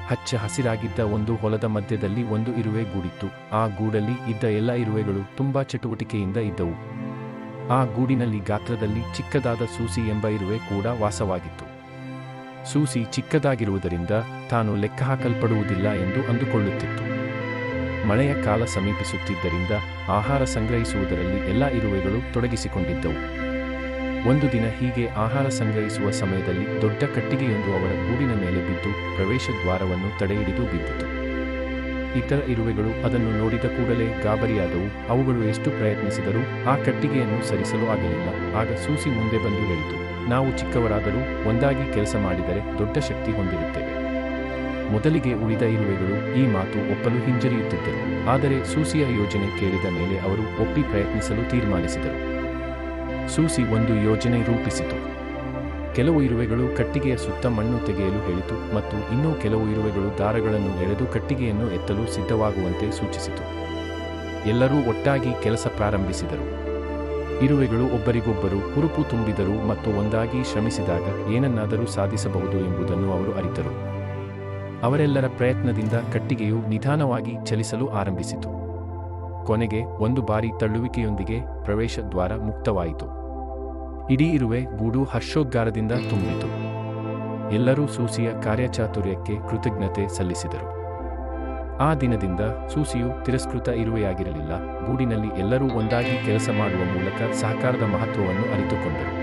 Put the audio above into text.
ಹಚ್ಚ ಹಸಿರಾಗಿದ್ದ ಒಂದು ಹೊಲದ ಮಧ್ಯದಲ್ಲಿ ಒಂದು ಇರುವೆ ಗೂಡಿತ್ತು. ಆ ಗೂಡಲ್ಲಿ ಇದ್ದ ಎಲ್ಲ ಇರುವೆಗಳು ತುಂಬಾ ಚಟುವಟಿಕೆಯಿಂದ ಇದ್ದವು. ಆ ಗೂಡಿನಲ್ಲಿ ಗಾತ್ರದಲ್ಲಿ ಚಿಕ್ಕದಾದ ಸೂಸಿ ಎಂಬ ಇರುವೆ ಕೂಡ ವಾಸವಾಗಿತ್ತು. ಸೂಸಿ ಚಿಕ್ಕದಾಗಿರುವುದರಿಂದ ತಾನು ಲೆಕ್ಕಹಾಕಲ್ಪಡುವುದಿಲ್ಲ ಎಂದು ಅಂದುಕೊಳ್ಳುತ್ತಿತ್ತು. ಮಳೆಯ ಕಾಲ ಸಮೀಪಿಸುತ್ತಿದ್ದರಿಂದ ಆಹಾರ ಸಂಗ್ರಹಿಸುವುದರಲ್ಲಿ ಎಲ್ಲ ಇರುವೆಗಳು ತೊಡಗಿಸಿಕೊಂಡಿದ್ದವು. ಒಂದು ದಿನ ಹೀಗೆ ಆಹಾರ ಸಂಗ್ರಹಿಸುವ ಸಮಯದಲ್ಲಿ ದೊಡ್ಡ ಕಟ್ಟಿಗೆಯೊಂದು ಅವರ ಗೂಡಿನ ಮೇಲೆ ಬಿದ್ದು ಪ್ರವೇಶ ದ್ವಾರವನ್ನು ತಡೆಹಿಡಿದು ಬಿದ್ದಿತು. ಇತರ ಇರುವೆಗಳು ಅದನ್ನು ನೋಡಿದ ಕೂಡಲೇ ಗಾಬರಿಯಾದವು. ಅವುಗಳು ಎಷ್ಟು ಪ್ರಯತ್ನಿಸಿದರೂ ಆ ಕಟ್ಟಿಗೆಯನ್ನು ಸರಿಸಲು ಆಗಲಿಲ್ಲ. ಆಗ ಸೂಸಿ ಮುಂದೆ ಬಂದು ಹೇಳಿತು, ನಾವು ಚಿಕ್ಕವರಾದರೂ ಒಂದಾಗಿ ಕೆಲಸ ಮಾಡಿದರೆ ದೊಡ್ಡ ಶಕ್ತಿ ಹೊಂದಿರುತ್ತೇವೆ. ಮೊದಲಿಗೆ ಉಳಿದ ಇರುವೆಗಳು ಈ ಮಾತು ಒಪ್ಪಲು ಹಿಂಜರಿಯುತ್ತಿದ್ದರು. ಆದರೆ ಸೂಸಿಯ ಯೋಜನೆ ಕೇಳಿದ ಮೇಲೆ ಅವರು ಒಪ್ಪಿ ಪ್ರಯತ್ನಿಸಲು ತೀರ್ಮಾನಿಸಿದರು. ಸೂಸಿ ಒಂದು ಯೋಜನೆ ರೂಪಿಸಿತು. ಕೆಲವು ಇರುವೆಗಳು ಕಟ್ಟಿಗೆಯ ಸುತ್ತ ಮಣ್ಣು ತೆಗೆಯಲು ಹೇಳಿತು ಮತ್ತು ಇನ್ನೂ ಕೆಲವು ಇರುವೆಗಳು ದಾರಗಳನ್ನು ಎಳೆದು ಕಟ್ಟಿಗೆಯನ್ನು ಎತ್ತಲು ಸಿದ್ಧವಾಗುವಂತೆ ಸೂಚಿಸಿತು. ಎಲ್ಲರೂ ಒಟ್ಟಾಗಿ ಕೆಲಸ ಪ್ರಾರಂಭಿಸಿದರು. ಇರುವೆಗಳು ಒಬ್ಬರಿಗೊಬ್ಬರು ಹುರುಪು ತುಂಬಿದರು ಮತ್ತು ಒಂದಾಗಿ ಶ್ರಮಿಸಿದಾಗ ಏನನ್ನಾದರೂ ಸಾಧಿಸಬಹುದು ಎಂಬುದನ್ನು ಅವರು ಅರಿತರು. ಅವರೆಲ್ಲರ ಪ್ರಯತ್ನದಿಂದ ಕಟ್ಟಿಗೆಯು ನಿಧಾನವಾಗಿ ಚಲಿಸಲು ಆರಂಭಿಸಿತು. ಕೊನೆಗೆ ಒಂದು ಬಾರಿ ತಳ್ಳುವಿಕೆಯೊಂದಿಗೆ ಪ್ರವೇಶ ದ್ವಾರ ಮುಕ್ತವಾಯಿತು. ಇಡೀ ಇರುವೆ ಗೂಡು ಹರ್ಷೋದ್ಗಾರದಿಂದ ತುಂಬಿತು. ಎಲ್ಲರೂ ಸೂಸಿಯ ಕಾರ್ಯಚಾತುರ್ಯಕ್ಕೆ ಕೃತಜ್ಞತೆ ಸಲ್ಲಿಸಿದರು. ಆ ದಿನದಿಂದ ಸೂಸಿಯು ತಿರಸ್ಕೃತ ಇರುವೆಯಾಗಿರಲಿಲ್ಲ. ಗೂಡಿನಲ್ಲಿ ಎಲ್ಲರೂ ಒಂದಾಗಿ ಕೆಲಸ ಮಾಡುವ ಮೂಲಕ ಸಹಕಾರದ ಮಹತ್ವವನ್ನು ಅರಿತುಕೊಂಡರು.